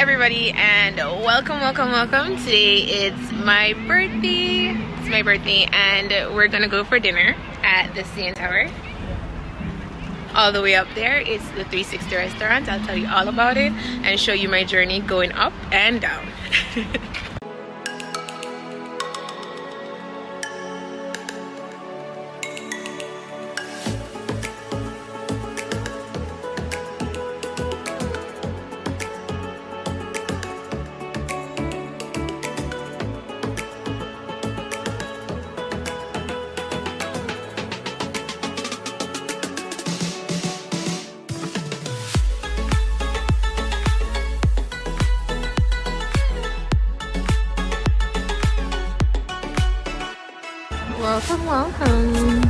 everybody, and welcome. Today it's my birthday. It's my birthday, and we're gonna go for dinner at the CN Tower. All the way up there, it's the 360 restaurant. I'll tell you all about it and show you my journey going up and down. Welcome.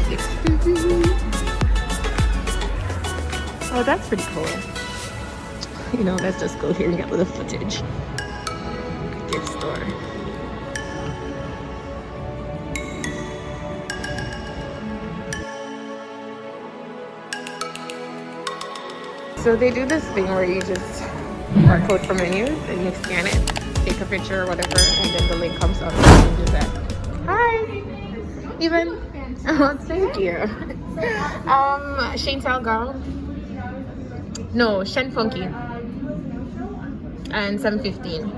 6:30. Oh, that's pretty cool. You know, let's just go here and get a little footage. Gift store. So they do this thing where you just barcode for menus and you scan it, take a picture or whatever, and then the link comes up and you do that. Hi, even. Oh, thank you. Shanetel girl. No, Shen Funky. And 7:15.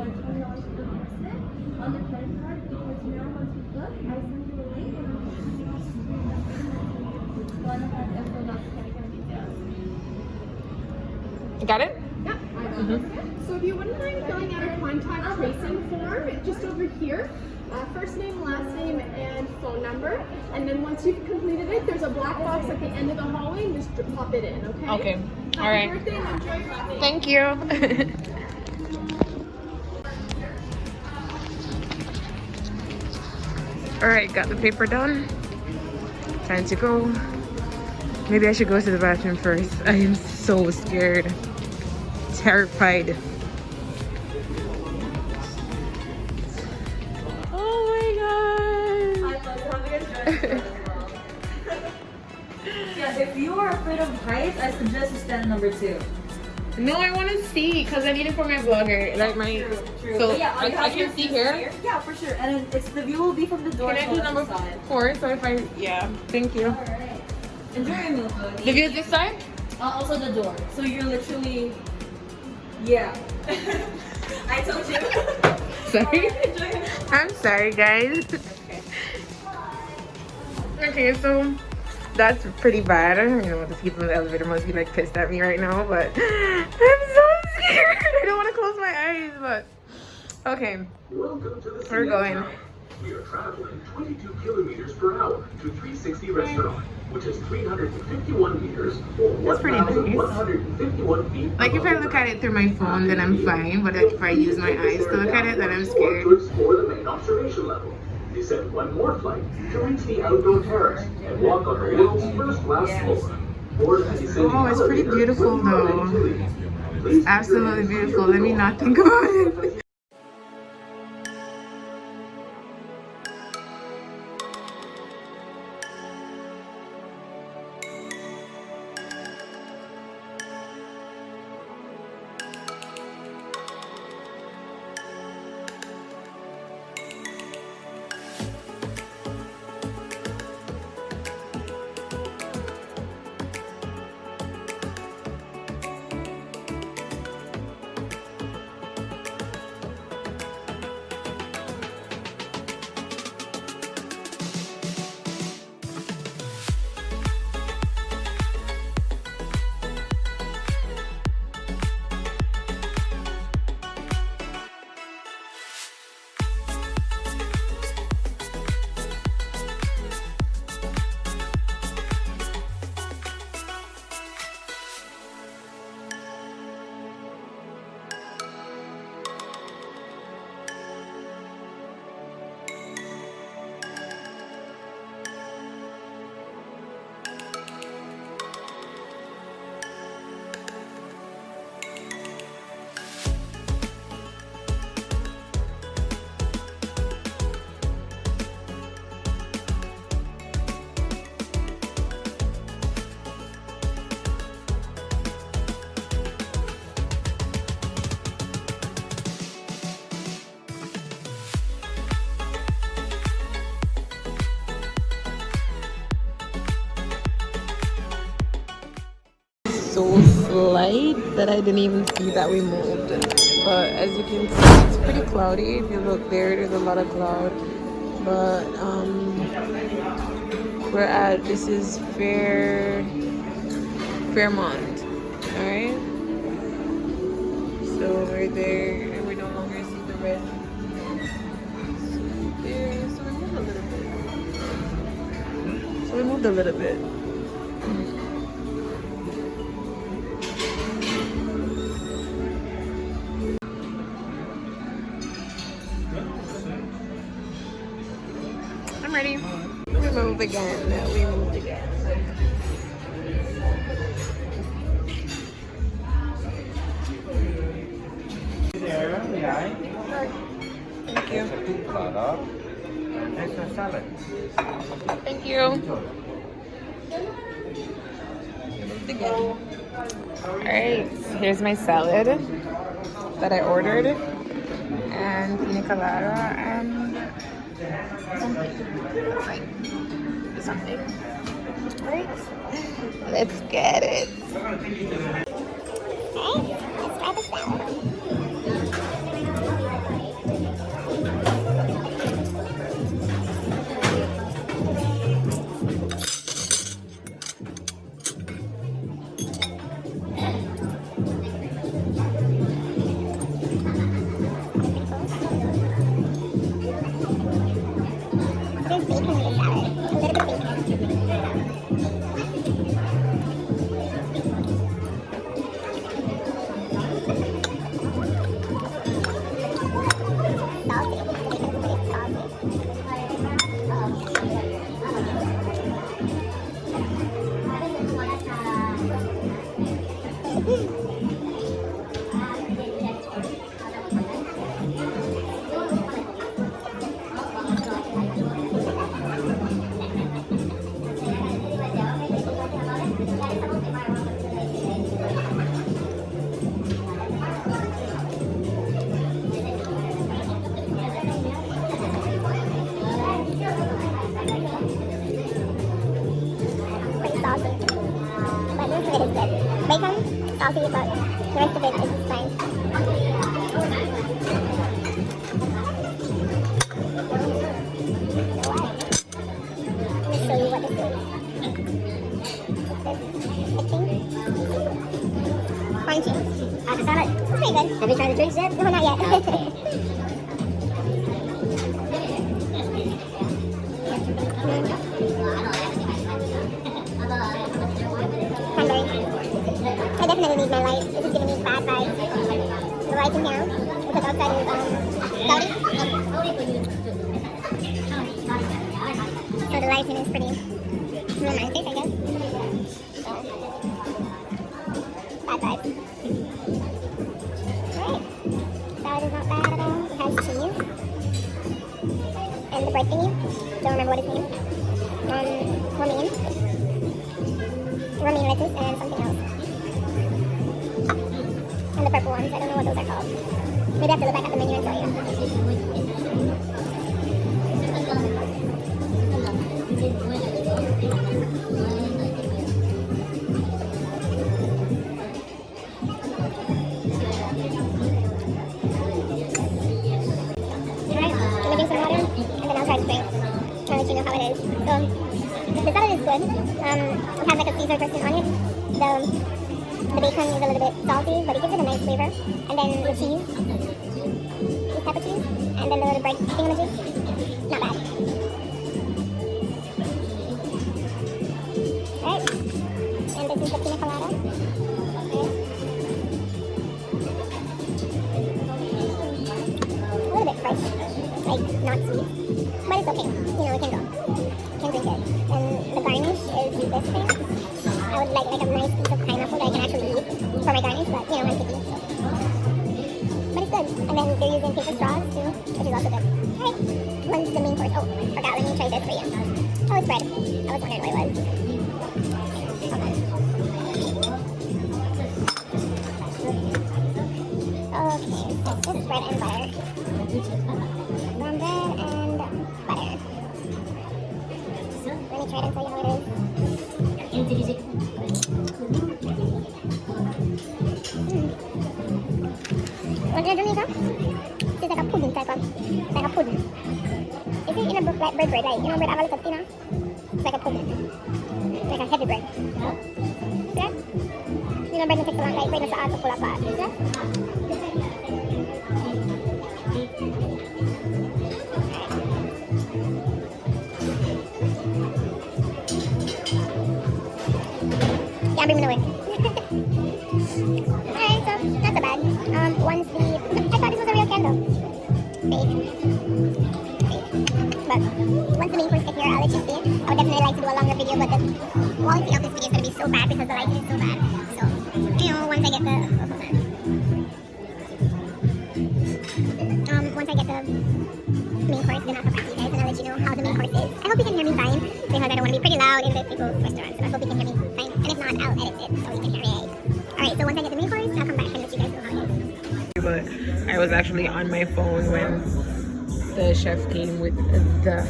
You got it? Yep. So if you wouldn't mind filling out a contact tracing form, just over here, first name, last name, and phone number. And then once you've completed it, there's a black box at the end of the hallway, and just pop it in, okay? Okay. All Happy right. birthday and enjoy your birthday. Thank you. All right, got the paper done. Time to go. Maybe I should go to the bathroom first. I am so scared. Terrified. Oh my god. Yeah, if you are afraid of heights, I suggest you stand number 2. No, I want to see because I need it for my vlogger. Like my. True. So But yeah, I have can your see seats here. Yeah, for sure. And then the view will be from the door. Can I do number 4? So if I. Yeah. Thank you. Alright. Enjoy your meal, Chloe. The view this side? Also the door. So you're literally. Yeah. I told you. Sorry. Enjoy your meal. I'm sorry, guys. Okay, so that's pretty bad. I don't even know, the people in the elevator must be like pissed at me right now, but I'm so scared. I don't want to close my eyes, but okay. We're going. We are traveling 22 kilometers per hour to 360 restaurant, which is 351 meters or That's pretty nice. 1,151 feet. Like if I look at it through my phone, then I'm fine, but like if I use my eyes to look at it, then I'm To scared. explore the main observation level. Descend one more flight to reach the outdoor terrace and walk on the world's first glass floor. Board a descending Oh, it's pretty elevator beautiful when you are though. ready to leave. Please keep Absolutely your hands beautiful. Let me not think about it. so slight that I didn't even see that we moved. But as you can see, it's pretty cloudy. If you look there, there's a lot of cloud. But this is Fairmont. Alright? So we're there, we no longer see the red. There, so we moved a little bit. I'm ready. We moved again. Thank you. Extra salad. Thank you. Alright, here's my salad that I ordered, and pina colada and something. Right? Let's get it. Okay, let's try the salad. There's bacon in the salad. A little bit of bacon. Salty. Bacon's pretty salty. Pretty salty. But most of it is good. Bacon, salty, but the rest of it is fine. Let me show you what this is. What's this? Fine cheese. The salad. It's pretty good. Have you tried the drinks yet? No, not yet. Cranberry. I definitely need my light. This is giving me bad vibes. The lighting now, because outside is cloudy. So the lighting is pretty romantic, I guess. So, bad vibes. Alright. Salad is not bad at all. It has cheese. And the bread thingy. Don't remember what it's named. Romaine lettuce and something else. And the purple ones, I don't know what those are called. Maybe I have to look back at the menu and tell you. Alright, let me drink some water and then I'll try to drink. I'll let you know how it is. So, the salad is good. It has like a Caesar dressing on it. The bacon is a little bit salty, but it gives it a nice flavor. And then the cheese is pepper cheese. And then the little bread thingamajig. Not bad. Right. And this is the pina colada. Right. A little bit fresh. Like, not sweet. But it's okay. You know, it can go. Can drink it. And the garnish is this thing. I would like a nice piece of pineapple that I can actually eat for my garnish, but you know, I'm picky. So. But it's good. And then they're using paper straws too, which is also good. Alright, when's the main course? Oh, forgot, let me try this for you. Oh, it's bread. I was wondering what it was. Okay, so this is bread and butter. Brown bread and butter. Let me try it and tell you how it is. in Jamaica, it's like a pudding type of, like a pudding. Is it in a like bread, right? You know, bread have a little thinner. It's like a pudding, like a heavy bread. See that? You know, bread doesn't take so long. Like bread doesn't hard to pull apart. See that? Yeah, bring me away. Alright, so not so bad. Once the I thought this was a real candle. Fake. But once the main course get here, I'll let you see. I would definitely like to do a longer video, but the quality of this video is gonna be so bad because the lighting is so bad. So, you know, once I get the once I get the main course, then I'll come back to you guys and I'll let you know how the main course is. I hope you can hear me fine because I don't want to be pretty loud in the people's restaurants. So I hope you can hear me fine. And if not, I'll edit it so you can hear me. Alright, so once I get the main course, I'll come back and let you guys know how it is. But I was actually on my phone when the chef came with the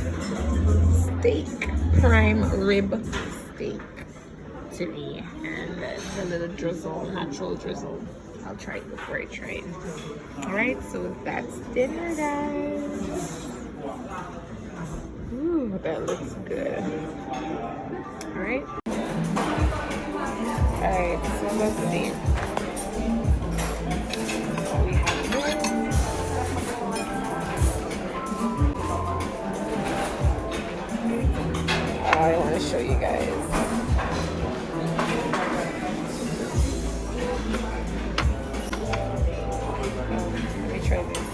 steak, prime rib steak to me, and the little drizzle, natural drizzle. I'll try it before I try it. Alright, so that's dinner, guys. Ooh, that looks good. Alright. Alright, so let's see. We have this. I want to show you guys. Let me try this.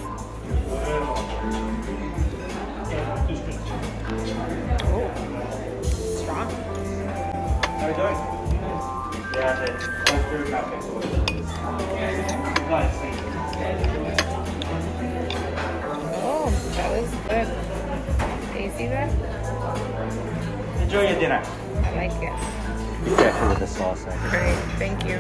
Oh, strong. How are you doing? Yeah, that's very nice. Oh, that was good. Can you see that? Enjoy your dinner. I like it. Be careful with the sauce. Great, thank you.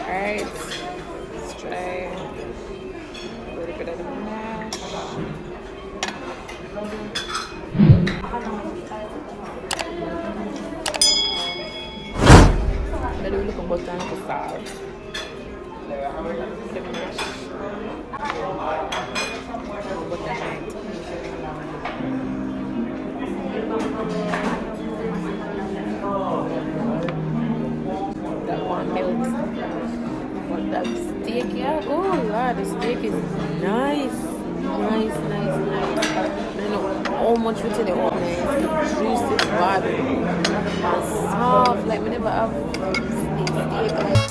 Alright, let's try a little bit of the mash. Maybe we look at what's down the side. The mash. What the heck? That one milk. What that steak, yeah. Oh Lord, the steak is nice. Nice. I don't know how much we take the oven. It's juicy, bad, and soft. Like we never have steak like.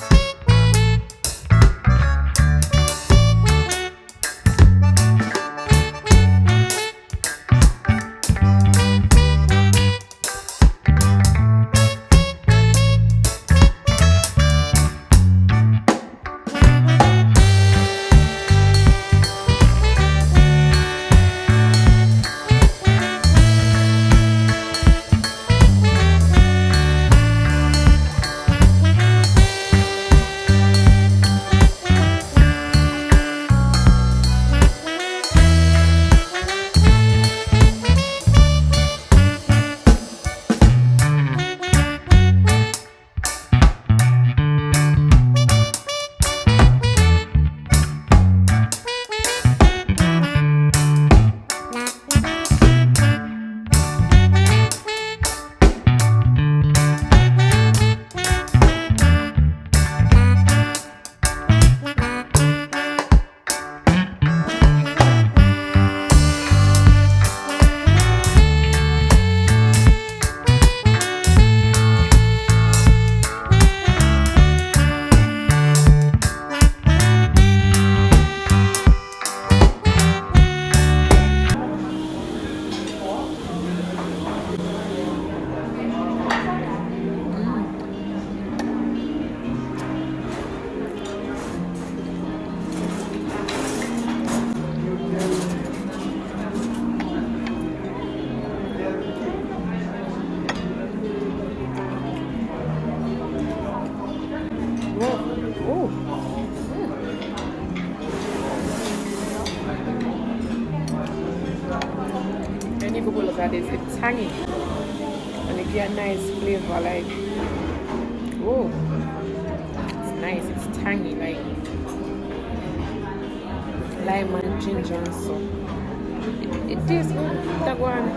at this. It's tangy. And it get a nice flavor, like, whoa. It's nice, it's tangy, like lime and ginger and so. It tastes good. That one.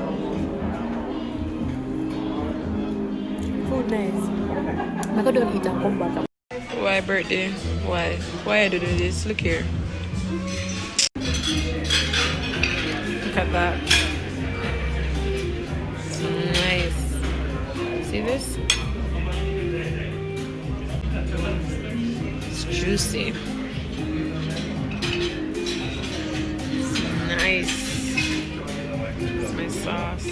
Food nice. I could don't eat and come back. Why birthday? Why? Why are you doing this? Look here. Look at that. Nice. See this? It's juicy. It's nice. It's my sauce.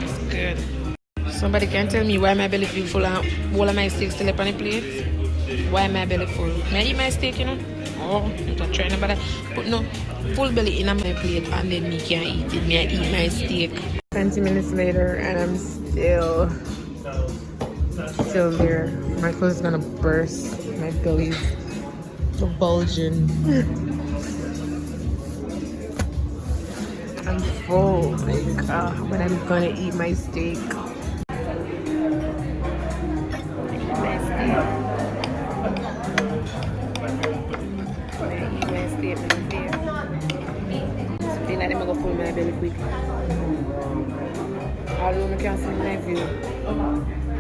It's good. Somebody can tell me why my belly feel full and all of my steak still up on the plate? Why my belly full? May I eat my steak, you know? Oh, I'm not trying to put no full belly in my plate and then me can eat it. May I eat my steak? 20 minutes later and I'm still there. My clothes is gonna burst. My belly's bulging. I'm full. Like, when I'm gonna eat my steak. Like I'm gonna go pull my belly quick. Although I can't see my view.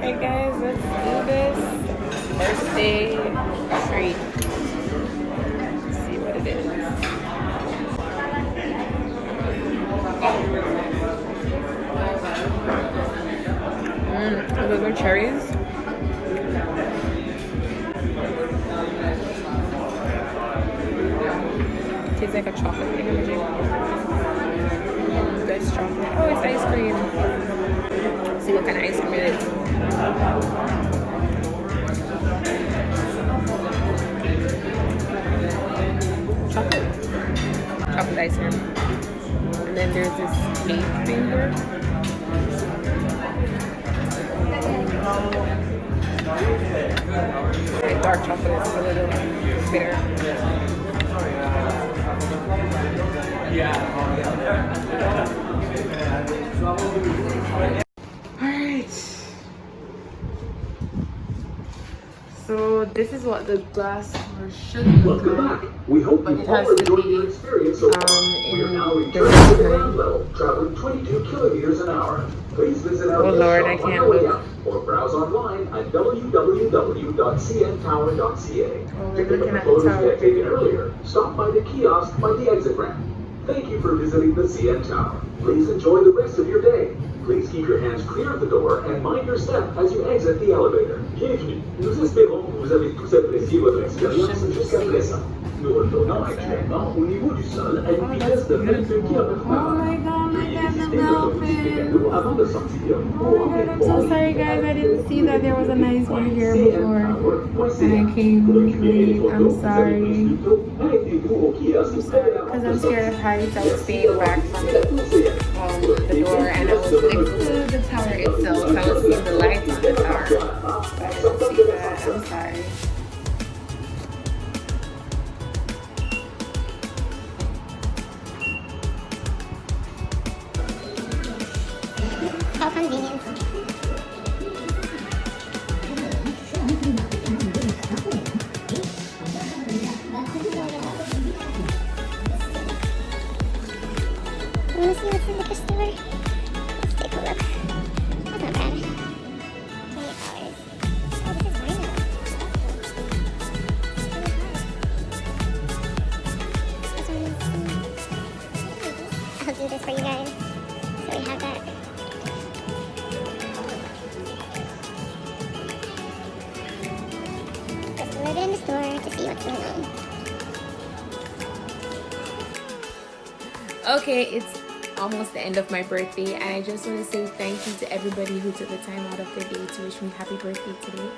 Hey guys, let's do this birthday treat. Let's see what it is. Those are cherries. Tastes like a chocolate thing. That's chocolate. Oh, it's ice cream. Let's see what kind of ice cream it is. Chocolate ice cream. And then there's this cake thing here. Like dark chocolate is a little bitter. Alright. So this is what the glass should look Welcome like. back. We hope But you've it all has to enjoyed be, your experience so far. We are now in returning to the ground level, traveling 22 kilometers an hour. Please visit our Oh gift Lord, shop I on can't your way look. out, or browse online at www.cntower.ca. Oh, To we're pick up looking the at the photos we tower. had taken earlier, stop by the kiosk by the exit ramp. Thank you for visiting the CN Tower. Please enjoy the rest of your day. Please keep your hands clear of the door and mind your step as you exit the elevator. Bienvenue. Nous espérons que vous avez tous apprécié votre expérience jusqu'à présent. Nous retournons actuellement au niveau du sol à une vitesse de 22 km/h. Veuillez visiter notre boutique mécano avant de sortir pour I'm so sorry guys, I didn't see that there was a nice one here before and I came late. I'm sorry. Because I'm scared of heights. I was staying back from the door and I was next to the tower itself. So I was seeing the lights on the tower. But I didn't see that. I'm sorry. How convenient. wanna see what's in the liquor store? Let's take a look. That's not bad. $20. Oh, this is wine now. I'll do this for you guys. So we have that. Just a little bit in the store to see what's going on. Okay, it's almost the end of my birthday, and I just want to say thank you to everybody who took the time out of their day to wish me happy birthday today.